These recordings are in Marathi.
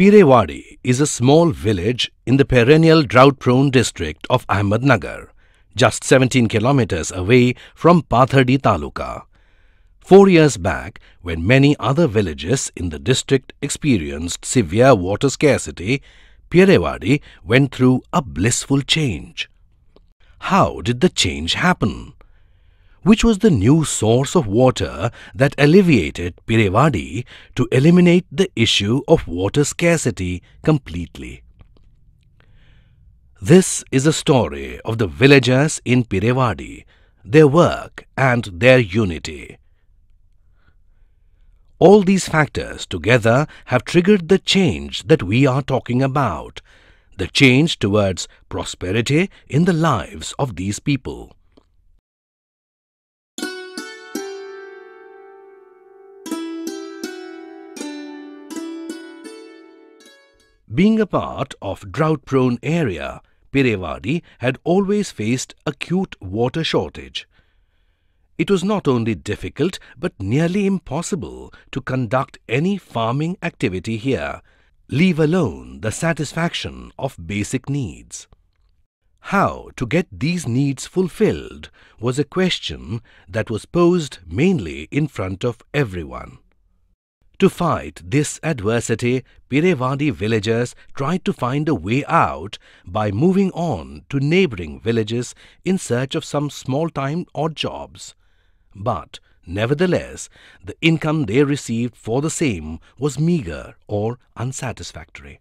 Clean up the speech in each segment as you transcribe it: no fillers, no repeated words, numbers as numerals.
Pirewadi is a small village in the perennial drought-prone district of Ahmednagar, just 17 kilometers away from Patherdhi Taluka. 4 years back, when many other villages in the district experienced severe water scarcity, Pirewadi went through a blissful change. How did the change happen? Which was the new source of water that alleviated Pirewadi to eliminate the issue of water scarcity completely? This is a story of the villagers in Pirewadi, their work and their unity. All these factors together have triggered the change that we are talking about, the change towards prosperity in the lives of these people. Being a part of drought-prone area, Pirewadi had always faced acute water shortage. It was not only difficult but nearly impossible to conduct any farming activity here, leave alone the satisfaction of basic needs. How to get these needs fulfilled was a question that was posed mainly in front of everyone. To fight this adversity, Pirewadi villagers tried to find a way out by moving on to neighboring villages in search of some small-time odd jobs. But, nevertheless, the income they received for the same was meagre or unsatisfactory.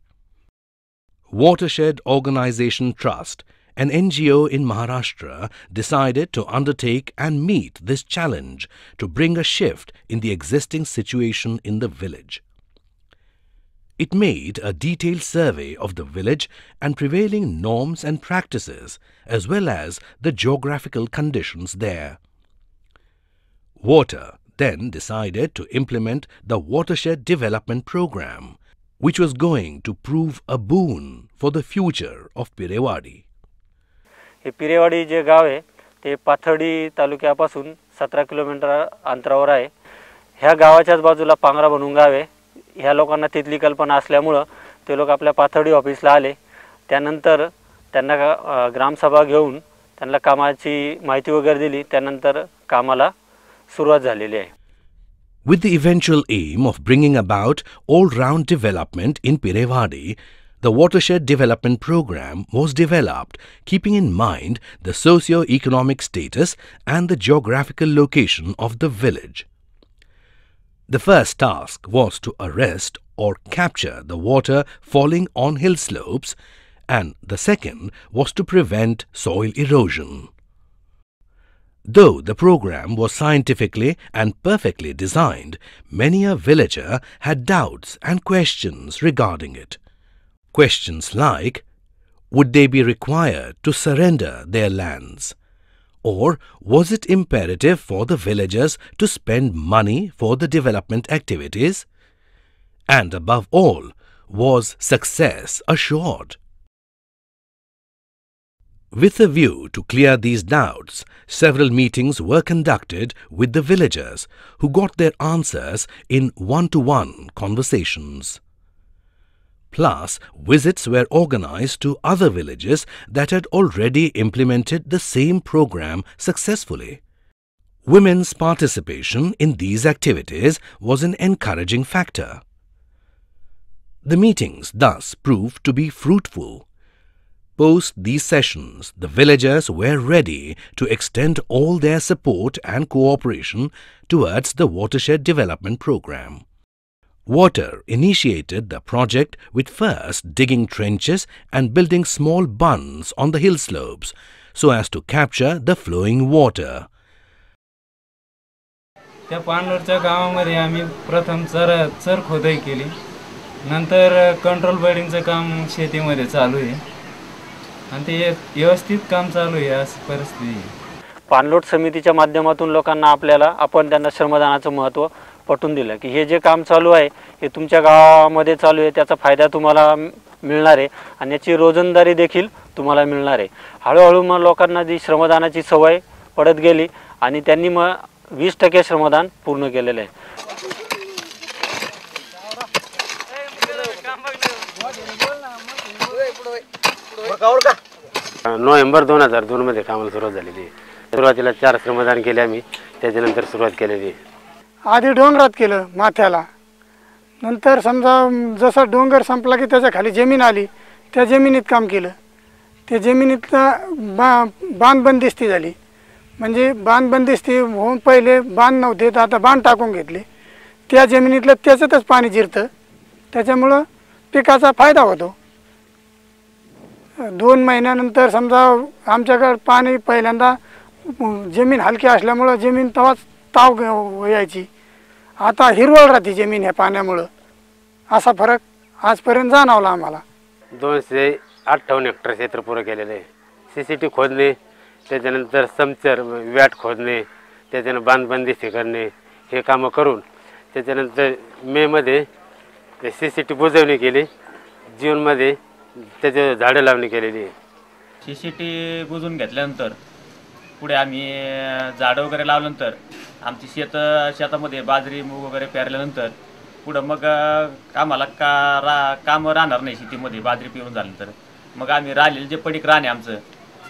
Watershed Organization Trust, an NGO in Maharashtra, decided to undertake and meet this challenge to bring a shift in the existing situation in the village. It made a detailed survey of the village and prevailing norms and practices, as well as the geographical conditions there. Water then decided to implement the Watershed Development Program, which was going to prove a boon for the future of Pirewadi. हे पिरेवाडी जे गाव आहे ते पाथर्डी तालुक्यापासून 17 किलोमीटर अंतरावर आहे. ह्या गावाच्याच बाजूला पांगरा बनून गाव आहे. ह्या लोकांना तिथली कल्पना असल्यामुळे ते लोक आपल्या पाथर्डी ऑफिसला आले. त्यानंतर त्यांना ग्रामसभा घेऊन त्यांना कामाची माहिती वगैरे दिली. त्यानंतर कामाला सुरुवात झालेली आहे. With the eventual aim of bringing about all-round development in Pirewadi, the Watershed Development Program was developed keeping in mind the socio-economic status and the geographical location of the village. The first task was to arrest or capture the water falling on hill slopes, and the second was to prevent soil erosion. Though the program was scientifically and perfectly designed, many a villager had doubts and questions regarding it. Questions like, would they be required to surrender their lands? Or was it imperative for the villagers to spend money for the development activities? And above all, was success assured? With a view to clear these doubts, several meetings were conducted with the villagers, who got their answers in one-to-one conversations. Plus, visits were organized to other villages that had already implemented the same program successfully. Women's participation in these activities was an encouraging factor. The meetings thus proved to be fruitful. Post these sessions, the villagers were ready to extend all their support and cooperation towards the Watershed Development Program. Water initiated the project with first digging trenches and building small bunds on the hill slopes so as to capture the flowing water. त्या पांडूरच्या गावामध्ये आम्ही प्रथम चर खोदाई केली. नंतर कंट्रोल बर्डिंगचं काम शेतीमध्ये चालू आहे आणि ते व्यवस्थित काम चालू आहे. अशी परिस्थिती आहे. पाणलोट समितीच्या माध्यमातून लोकांना आपण त्यांना श्रमदानाचं महत्त्व पटवून दिलं की हे जे काम चालू आहे हे तुमच्या गावामध्ये चालू आहे, त्याचा फायदा तुम्हाला मिळणार आहे आणि याची रोजंदारी देखील तुम्हाला मिळणार आहे. हळूहळू मग लोकांना जी श्रमदानाची सवय पडत गेली आणि त्यांनी मग 20% श्रमदान पूर्ण केलेलं आहे. नोव्हेंबर 2002 मध्ये कामाला सुरुवात झालेली. सुरुवातीला 4 श्रमदान केले आम्ही, त्याच्यानंतर सुरुवात केलेली. आधी डोंगरात केलं माथ्याला, नंतर समजा जसा डोंगर संपला की त्याच्या खाली जमीन आली, त्या जमिनीत काम केलं. त्या जमिनीत बांध बंदिस्ती झाली. म्हणजे बांध बंदिस्ती होऊन पहिले बांध नव्हते तर आता बांध टाकून घेतले. त्या जमिनीतलं त्याच्यातच पाणी जिरतं, त्याच्यामुळं पिकाचा फायदा होतो. 2 महिन्यानंतर समजा आमच्याकडे पाणी पहिल्यांदा जमीन हलकी असल्यामुळं जमीन तेव्हाच ताव यायची. आता हिरवळ राहते जमीन ह्या पाण्यामुळं. असा फरक आजपर्यंत जाणवला आम्हाला. 258 हेक्टर क्षेत्र पुरं केलेलं आहे. CCT खोदणे, त्याच्यानंतर समचर व्याट खोदणे, त्याच्यानं बांधबंदिस्ती करणे, हे कामं करून त्याच्यानंतर मेमध्ये CCT बुजवणी केली. जूनमध्ये त्याचे झाडं लावणी केलेली आहे. CCT बुजून घेतल्यानंतर पुढे आम्ही झाडं वगैरे लावल्यानंतर आमची शेतामध्ये बाजरी मूग वगैरे पेरल्यानंतर पुढं मग आम्हाला कामं राहणार नाही शेतीमध्ये. बाजरी पिरून झाल्यानंतर मग आम्ही राहिलेलं जे पडीक राहणे आमचं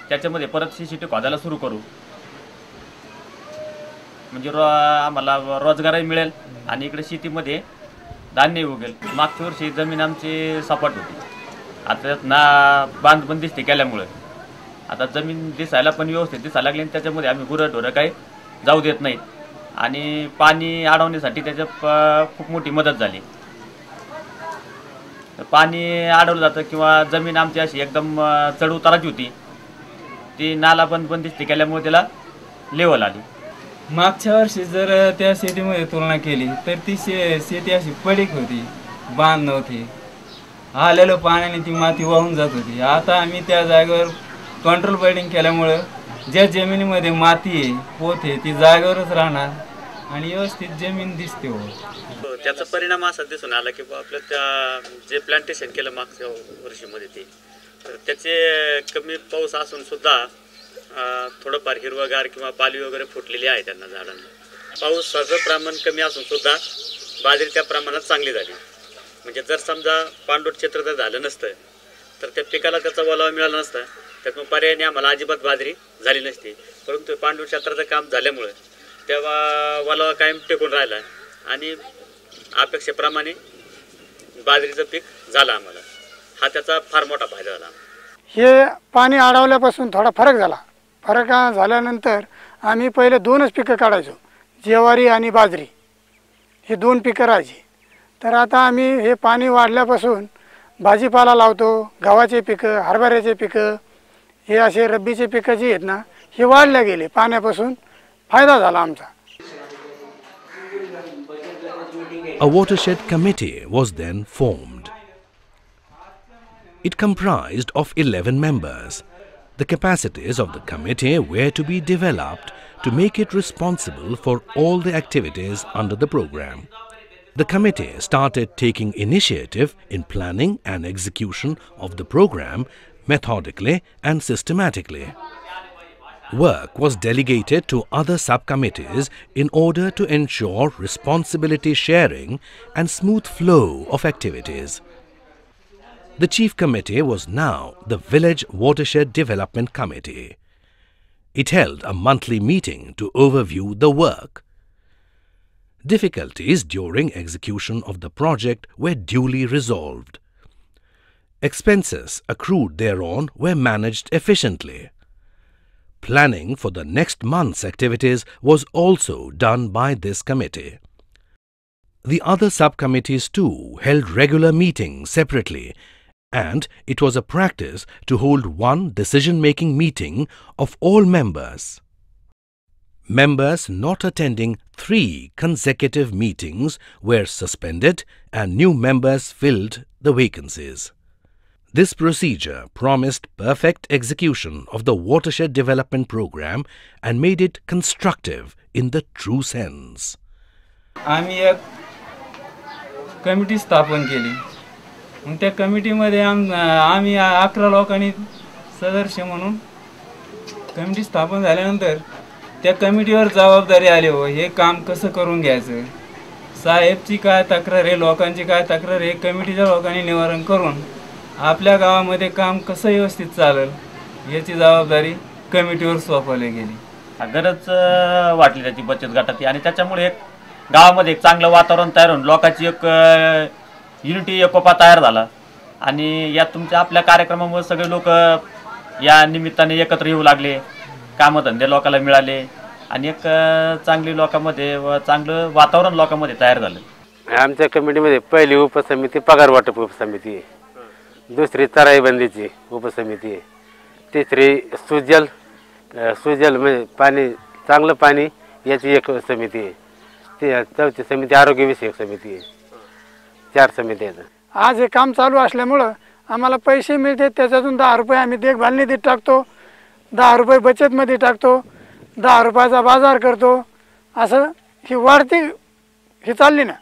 त्याच्यामध्ये परत CCT खोदायला सुरू करू. म्हणजे आम्हाला रोजगारही मिळेल आणि इकडे शेतीमध्ये धान्य उगेल. मागच्या वर्षी जमीन आमची सपाट होती. आता ना बांधबंदिस्ती केल्यामुळं आता जमीन दिसायला पण व्यवस्थित दिसायला लागली. आणि त्याच्यामध्ये आम्ही गुरंढोरं काही जाऊ देत नाहीत. आणि पाणी अडवण्यासाठी त्याच्या खूप मोठी मदत झाली. पाणी अडवलं जातं किंवा जमीन आमची अशी एकदम चढउताराची होती, ती नाला बंदिस्ती केल्यामुळे त्याला लेवल आली. मागच्या वर्षी जर त्या शेतीमध्ये तुलना केली तर ती शेती अशी पडीक होती, बांध नव्हती. आलेलं पाण्याने ती माती वाहून जात होती. आता आम्ही त्या जागेवर कंट्रोल बेडिंग केल्यामुळं ज्या जमिनीमध्ये माती आहे, पोत आहे, ती जागेवरच राहणार आणि व्यवस्थित जमीन दिसते. त्याचा परिणाम असा दिसून आला की आपलं त्या जे प्लांटेशन केलं मागच्या वर्षीमध्ये ते तर त्याचे कमी पाऊस असून सुद्धा थोडंफार हिरवगार किंवा पालवी वगैरे फुटलेली आहे त्यांना झाडांना. पावसाचं प्रमाण कमी असून सुद्धा बाजरी त्या प्रमाणात चांगली झाली. म्हणजे जर समजा पाणलोट क्षेत्र जर झालं नसतं तर त्या पिकाला त्याचा ओलावा मिळाला नसता. त्यातून पर्यायाने आम्हाला अजिबात बाजरी झाली नसती. परंतु पाणलोट क्षेत्राचं काम झाल्यामुळे तेव्हा ओलावा कायम टिकून राहिला आणि अपेक्षेप्रमाणे बाजरीचं पीक झालं आम्हाला. हा त्याचा फार मोठा फायदा झाला. हे पाणी अडवल्यापासून थोडा फरक झाला. फरक झाल्यानंतर आम्ही पहिले 2च पिकं काढायचो, ज्वारी आणि बाजरी, हे 2 पिकं राहायची. तर आता आम्ही हे पाणी वाढल्यापासून भाजीपाला लावतो. गव्हाचे पिकं, हरभऱ्याचे पिकं, हे असे रब्बीचे पिकं जे आहेत ना, हे वाढल्या गेले. पाण्यापासून फायदा झाला आमचा. A watershed committee was then formed. It comprised of 11 members. The capacities of the committee were to be developed to make it responsible for all the activities under the program. The committee started taking initiative in planning and execution of the program methodically and systematically. Work was delegated to other subcommittees in order to ensure responsibility sharing and smooth flow of activities. The chief committee was now the Village Watershed Development Committee. It held a monthly meeting to overview the work. Difficulties during execution of the project were duly resolved. Expenses accrued thereon were managed efficiently. Planning for the next month's activities was also done by this committee. The other subcommittees too held regular meetings separately, and it was a practice to hold one decision-making meeting of all members. Members not attending 3 consecutive meetings were suspended and new members filled the vacancies. This procedure promised perfect execution of the Watershed Development Program and made it constructive in the true sense. आम्ही एक कमिटी स्थापन केली. मग त्या कमिटीमध्ये आम्ही 11 लोकांनी सदस्य म्हणून कमिटी स्थापन झाल्यानंतर त्या कमिटीवर जबाबदारी आली. हो, हे काम कसं करून घ्यायचं, साहेबची काय तक्रार आहे, लोकांची काय तक्रार आहे, कमिटीच्या लोकांनी निवारण करून आपल्या गावामध्ये काम कसं व्यवस्थित चालेल याची जबाबदारी कमिटीवर सोपवली गेली. गरज वाटली त्याची बचत गटाची आणि त्याच्यामुळे एक गावामध्ये एक चांगलं वातावरण तयार होऊन लोकांची एक युनिटी एकोपा तयार झाला आणि या तुमच्या आपल्या कार्यक्रमामुळे सगळे लोक या निमित्ताने एकत्र येऊ लागले, कामधंदे लोकांना मिळाले आणि एक चांगली लोकांमध्ये व चांगलं वातावरण लोकांमध्ये तयार झालं. आमच्या कमिटीमध्ये पहिली उपसमिती पगार वाटप उपसमिती आहे, दुसरी चराईबंदीची उपसमिती आहे, तिसरी सुजल म्हणजे पाणी चांगलं पाणी याची एक समिती आहे, चौथी समिती आरोग्यविषयक समिती आहे. 4 समिती आहेत. आज हे काम चालू असल्यामुळं आम्हाला पैसे मिळते, त्याच्यातून 10 रुपये आम्ही देखभाल निधीत टाकतो, 10 रुपये बचतमध्ये टाकतो, 10 रुपयाचा बाजार करतो. असं ही वाढती ही चालली ना.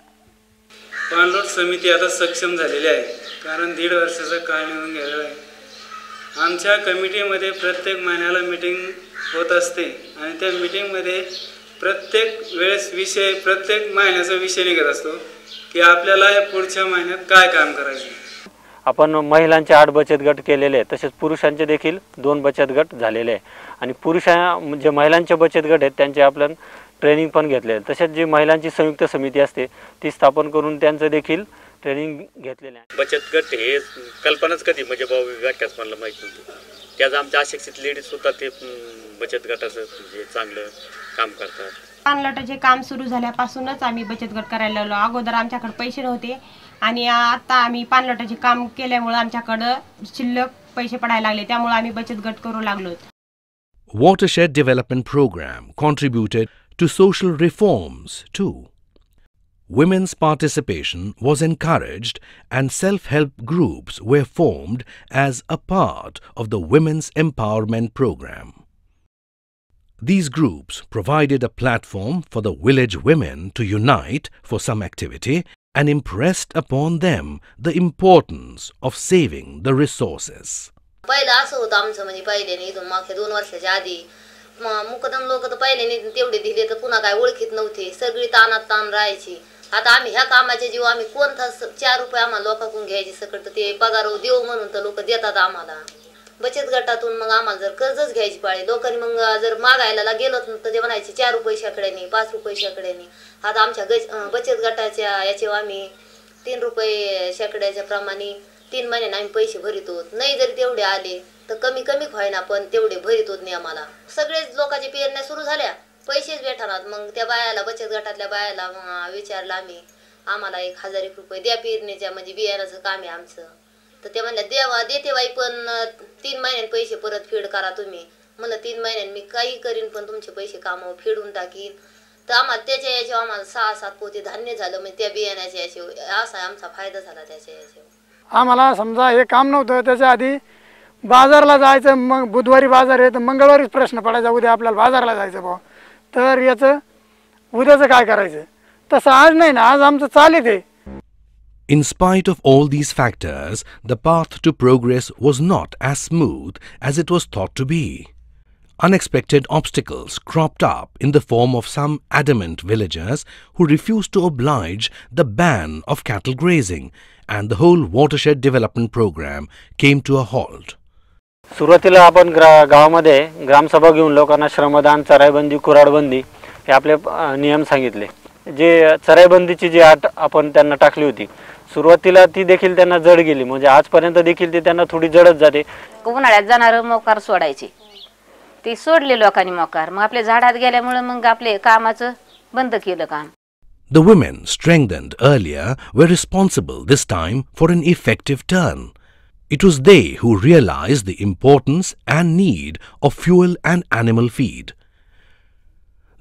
पाणलोट समिती आता सक्षम झालेली आहे, कारण 1.5 वर्षाचं काळ निघून गेलेलं आहे. आमच्या कमिटीमध्ये प्रत्येक महिन्याला मीटिंग होत असते आणि त्या मीटिंगमध्ये प्रत्येक वेळेस प्रत्येक महिन्याचा विषय निघत असतो की आपल्याला या पुढच्या महिन्यात काय काम करायचं. आपण महिलांचे 8 बचत गट केलेले आहेत, तसेच पुरुषांचे देखील 2 बचत गट झालेले आहे आणि जे महिलांचे बचत गट आहेत त्यांचे आपण ट्रेनिंग पण घेतले आहे. तसेच जी महिलांची संयुक्त समिती असते ती स्थापन करून त्यांचं देखील ट्रेनिंग घेतलेलं आहे. बचत गट हे कल्पनाच कधी म्हणजे गटाच मला माहिती नव्हती. त्याच आमच्या अशिक्षित लेडीज सुद्धा ते बचत गटाचं म्हणजे चांगलं काम करतात. पाणलोटाचे काम सुरू झाल्यापासूनच आम्ही बचत गट करायला लागलो. अगोदर आमच्याकडे पैसे नव्हते आणि आता आम्ही पाणलोटाचे काम केल्यामुळे आमच्याकडे शिल्लक पैसे पडायला लागले, त्यामुळे आम्ही बचत गट करू लागलो. Watershed Development Program contributed to social reforms too. Women's participation was encouraged and self-help groups were formed as a part of the Women's Empowerment Program. These groups provided a platform for the village women to unite for some activity and impressed upon them the importance of saving the resources. पहिलं असं होतं आमचं म्हणजे पहिल्याने इथून मागच्या 2 वर्षाच्या आधी मुकदम लोक तर पहिल्याने तेवढे दिले तर पुन्हा काय ओळखीत नव्हते, सगळी तानात ताण राहायची. आता आम्ही ह्या कामाचे जीव आम्ही कोणता 4 रुपये आम्हाला लोकांकडून घ्यायची सकट तर ते पगार देऊ म्हणून तर लोक देतात आम्हाला. बचत गटातून मग आम्हाला जर कर्जच घ्यायची पाळी लोकांनी मग जर मागायला गेलो तर ते म्हणायचे 4 रुपये शेकड्यानी 5 रुपये शेकड्यानी. आता आमच्या बचत गटाच्या याच्यावर आम्ही 3 रुपये शेकड्याच्या प्रमाणे 3 महिन्याने आम्ही पैसे भरित होत. नाही जरी तेवढे आले तर कमी व्हायना पण तेवढे भरित होत नाही आम्हाला. सगळेच लोकांच्या पेरण्या सुरू झाल्या, पैसेच भेटणार. मग त्या बायाला बचत गटातल्या बायाला विचारलं आम्ही, आम्हाला 1000 रुपये द्या पेरणीच्या म्हणजे बियाणाचं काम आहे आमचं. तर ते म्हणल्या देते बाई पण 3 महिन्यांनी पैसे परत फेड करा तुम्ही. म्हणलं 3 महिन्यांनी मी काही करीन पण तुमचे पैसे कामावर फेडून टाकीन. तर आम्हाला त्याच्या याच्यावर आम्हाला 6-7 पोते धान्य झालं म्हणजे त्या बियाण्याच्या याच्यावर असा आमचा फायदा झाला त्याच्या याच्यावर. आम्हाला समजा हे काम नव्हतं त्याच्या आधी बाजारला जायचं, मग बुधवारी बाजार आहे तर मंगळवारीच प्रश्न पडायचा उद्या आपल्याला बाजारला जायचं भाऊ, तर याचं उद्याचं काय करायचं. तसं आज नाही ना, आज आमचं चालेल आहे. In spite of all these factors, the path to progress was not as smooth as it was thought to be. Unexpected obstacles cropped up in the form of some adamant villagers who refused to oblige the ban of cattle grazing, and the whole watershed development program came to a halt. सुरुवातीला आपण गावामध्ये ग्रामसभा घेऊन लोकांना श्रमदान, चराईबंदी, कुऱ्हाडबंदी हे आपले नियम सांगितले. जे चराईबंदीची जी अट आपण त्यांना टाकली होती सुरुवातीला ती देखील त्यांना जड गेली, म्हणजे आजपर्यंत देखील ती त्यांना थोडी जडच जाते. उन्हाळ्यात जाणारं मोकार सोडायचे, ते सोडले लोकांनी मोकार, मग आपल्या झाडात गेल्यामुळे मग आपले कामाचं बंद केलं काम. The women, strengthened earlier, were responsible this time for an effective turn. It was they who realized the importance and need of fuel and animal feed.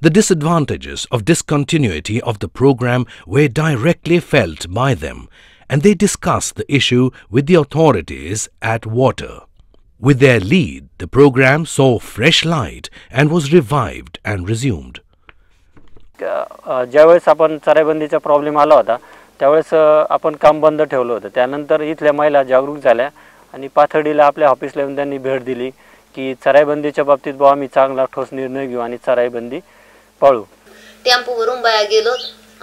The disadvantages of discontinuity of the program were directly felt by them, and they discussed the issue with the authorities at Water. With their lead, the program saw fresh light and was revived and resumed. ज्यावेळेस आपण चराईबंदीचा प्रॉब्लेम आला होता त्यावेळेस आपण काम बंद ठेवलं होतं. त्यानंतर इथल्या महिला जागरूक झाल्या आणि पाथर्डीला आपल्या ऑफिसला येऊन त्यांनी भेट दिली की चराईबंदीच्या बाबतीत आम्ही चांगला ठोस निर्णय घेऊ आणि चराईबंदी पाळू. टेम्पो भरून बाया गेलो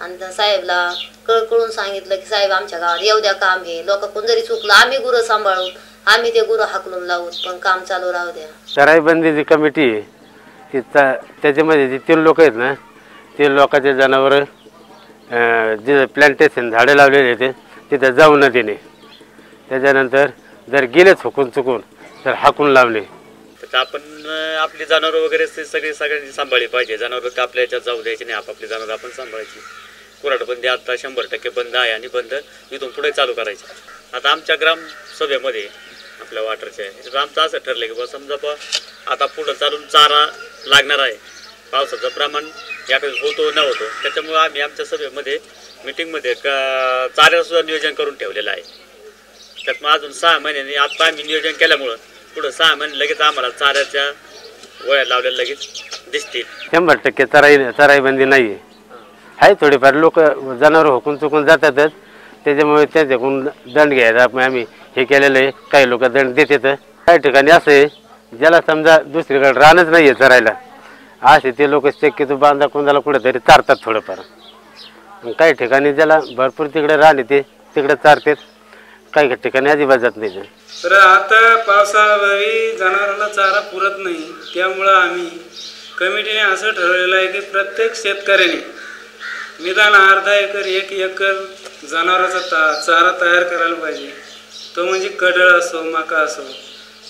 आणि त्या साहेबला कळकळून सांगितलं की साहेब आमच्या गावात येऊ द्या, काम आहे, लोक कोण जरी चुकलं आम्ही गुरं सांभाळू, आम्ही ते गुरं हाकलून लावू, पण काम चालू राहू द्या. चराईबंदीची कमिटी ती त्याच्यामध्ये जे 3 लोक आहेत ना, ते लोकांचे जनावर जे प्लांटेशन झाडं लावलेले होते तिथं जाऊ न देणे, त्याच्यानंतर जर गेलेच हुकून चुकून तर हाकून लावणे. तर आपण आपली जनावरं वगैरे सगळ्यांनी सांभाळली पाहिजे. जनावरं आपल्या याच्यात जाऊ द्यायची नाही, आपापली जनावरं आपण सांभाळायची. कुऱ्हाडबंदी आता 100% बंद आहे आणि बंद इथून पुढे चालू करायची. आता आमच्या ग्रामसभेमध्ये आपल्या वाटरच्या आमचं असं ठरलं की बा समजा आता पुढं चालून चारा लागणार आहे, पावसाचं प्रमाण याकडे होतो न होतो, त्याच्यामुळं आम्ही आमच्या सभेमध्ये मीटिंगमध्ये चाऱ्याचं सुद्धा नियोजन करून ठेवलेलं आहे. त्यात मग अजून 6 महिन्यांनी आता आम्ही नियोजन केल्यामुळं पुढं 6 महिने लगेच आम्हाला चाऱ्याच्या वया लावलेल्या लगेच दिसतील. 100% चराईबंदी नाही आहे. थोडीफार लोक जनावर हुकून चुकून जातातच, त्याच्यामुळे त्याच्याकडून दंड घ्यायचा आम्ही हे केलेलं आहे. काही लोक दंड देतात. काही ठिकाणी असं आहे ज्याला समजा दुसरीकडे राहणंच नाही आहे चरायला, असे ते लोक शक्यतो बांधा कोणाला कुठेतरी चारतात थोडंफार. काही ठिकाणी ज्याला भरपूर तिकडे राहणे ते तिकडे चारतात, काही ठिकाणी अजिबात जात नाही. तर आता पावसाअभावी जनावरांना चारा पुरत नाही, त्यामुळं आम्ही कमिटीने असं ठरवलेलं आहे की प्रत्येक शेतकऱ्याने निदान अर्धा एकर 1 एकर जनावरांचा चारा तयार करायला पाहिजे. तो म्हणजे कडळ असो मका असो,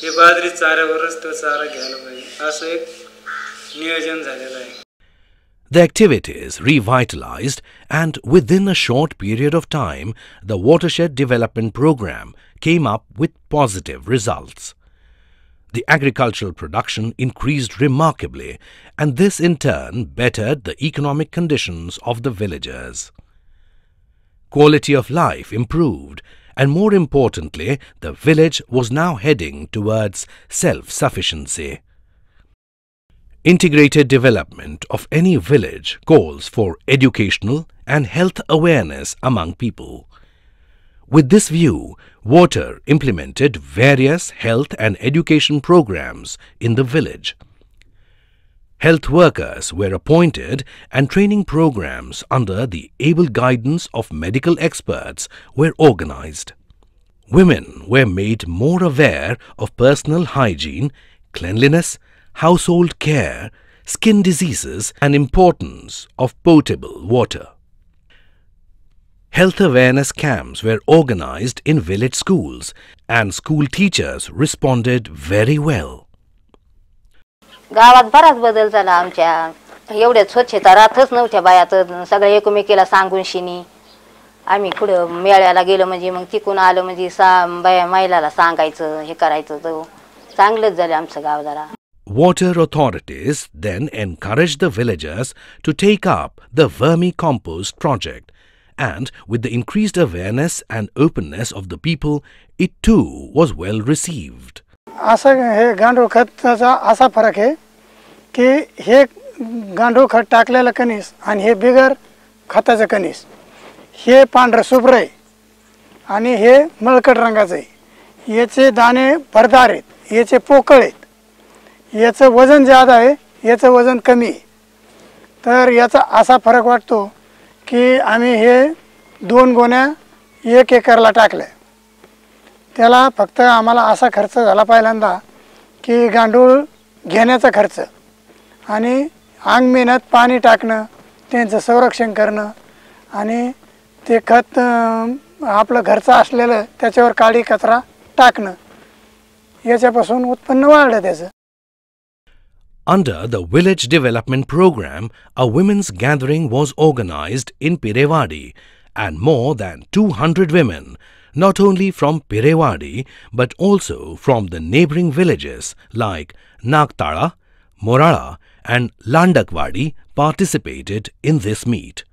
हे बाजरी चाऱ्यावरच तो चारा घ्यायला पाहिजे, असं एक नियोजन झालेलं आहे. The activities revitalized, and within a short period of time, the Watershed Development Program came up with positive results. The agricultural production increased remarkably, and this in turn bettered the economic conditions of the villagers. Quality of life improved, and more importantly, the village was now heading towards self-sufficiency. Integrated development of any village calls for educational and health awareness among people. With this view, Water implemented various health and education programs in the village. Health workers were appointed and training programs under the able guidance of medical experts were organized. Women were made more aware of personal hygiene, cleanliness, household care, skin diseases and importance of potable water. Health awareness camps were organized in village schools and school teachers responded very well. गावात बराच बदल झाला. आमच्या एवढ्या स्वच्छता राहतच नव्हत्या बाया, तर सगळ्या एकमेकीला सांगून शिनी आम्ही पुढं मेळ्याला गेलो म्हणजे मग तिकून आलो म्हणजे बाया महिलाला सांगायचं हे करायचं, तर चांगलंच झालं आमचं गाव जरा. Water authorities then encouraged the villagers to take up the vermicompost project, and with the increased awareness and openness of the people, it too was well received. असं हे गांडूळ खताचा असा फरक आहे की हे गांडूळ खत टाकलेलं कणीस आणि हे बिगर खताचं कणीस हे पांढरं शुभ्र आहे आणि हे मळकट रंगाचं आहे. याचे दाणे भरदार आहेत, याचे पोकळ आहेत, याचं वजन जास्त आहे, याचं वजन कमी आहे. तर याचा असा फरक वाटतो की आम्ही हे 2 गोण्या 1 एकरला टाकल्या. त्याला फक्त आम्हाला असा खर्च झाला पहिल्यांदा की गांडूळ घेण्याचा खर्च आणि अंग मेहनत पाणी टाकणं, त्यांचं संरक्षण करणं आणि ते खत आपलं घरचं असलेलं त्याच्यावर काडी कचरा टाकणं, याच्यापासून उत्पन्न वाढलं त्याचं. Under the Village Development Program, a women's gathering was organized in Pirewadi, and more than 200 women, not only from Pirewadi but also from the neighboring villages like Nagtala, Morala and Landakwadi participated in this meet.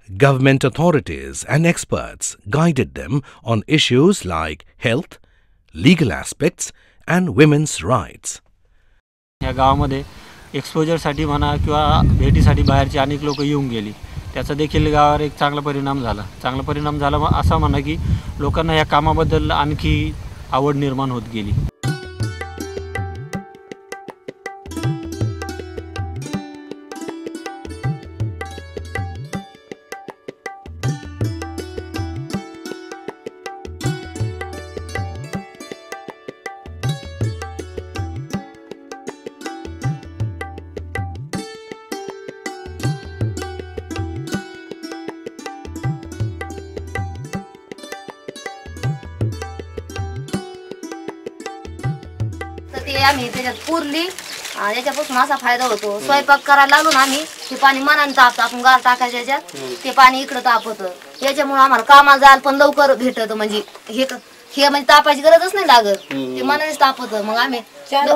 Government authorities and experts guided them on issues like health, legal aspects and women's rights. या गावामध्ये एक्सपोजरसाठी म्हणा किंवा भेटीसाठी बाहेरची अनेक लोक येऊन गेली, त्याचा देखील गावावर एक चांगला परिणाम झाला. असा म्हणा की लोकांना या कामाबद्दल आणखी आवड निर्माण होत गेली. आम्ही त्याच्यात पुरली. याच्यापासून असा फायदा होतो, स्वयंपाक करायला लागलो ना आम्ही ते पाणी मनाने तापतं, आपण गार टाकायचं याच्यात ते पाणी इकडं तापतं. याच्यामुळे आम्हाला कामाला जायला पण लवकर भेटत, म्हणजे हे म्हणजे तापायची गरजच नाही लागत, ते मनानेच तापत. मग आम्ही 4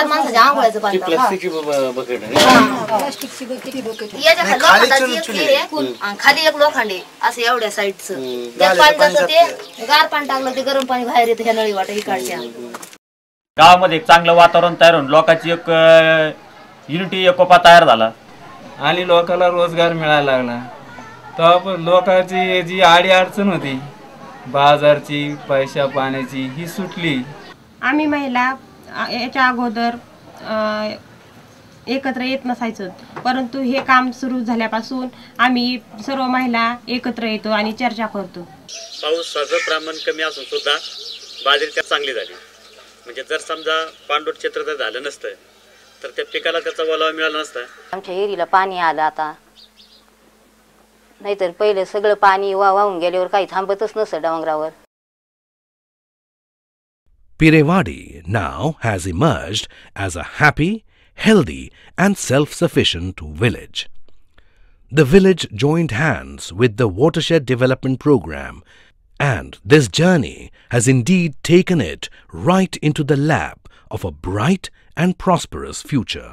माणसाच्या आंघोळ्याचं पाणी खाली एक लोखंडे असं एवढ्या साईडचं त्यात पाणी जातं, ते गार पाणी टाकलं ते गरम पाणी बाहेर येतं ह्या नळी वाटा इकडच्या. गावामध्ये एक चांगलं वातावरण तयार होऊन लोकांची एक युनिटी एकोपा तयार झाला आणि लोकांना रोजगार मिळायला लागला. तेव्हा लोकांची जी आडी अडचण होती बाजारची पैशा पाण्याची ही सुटली. आम्ही महिला याच्या अगोदर एकत्र येत नसायचं, परंतु हे काम सुरू झाल्यापासून आम्ही सर्व महिला एकत्र येतो आणि चर्चा करतो. पावसाचं प्रमाण कमी असून सुद्धा बाजरी त्या चांगली झाली. म्हणजे जर समजा पाणलोट क्षेत्र जर झालं नसतं तर त्या पिकाला त्याचा ओलावा मिळाला नसता. आमच्या एरीला पाणी आलं आता, नाहीतर पहिले सगळं पाणी वाहून गेल्यावर काही थांबतच नसतं डोंगरावर. Pirewadi now has emerged as a happy, healthy and self-sufficient village. The village joined hands with the Watershed Development Program, and this journey has indeed taken it right into the lap of a bright and prosperous future.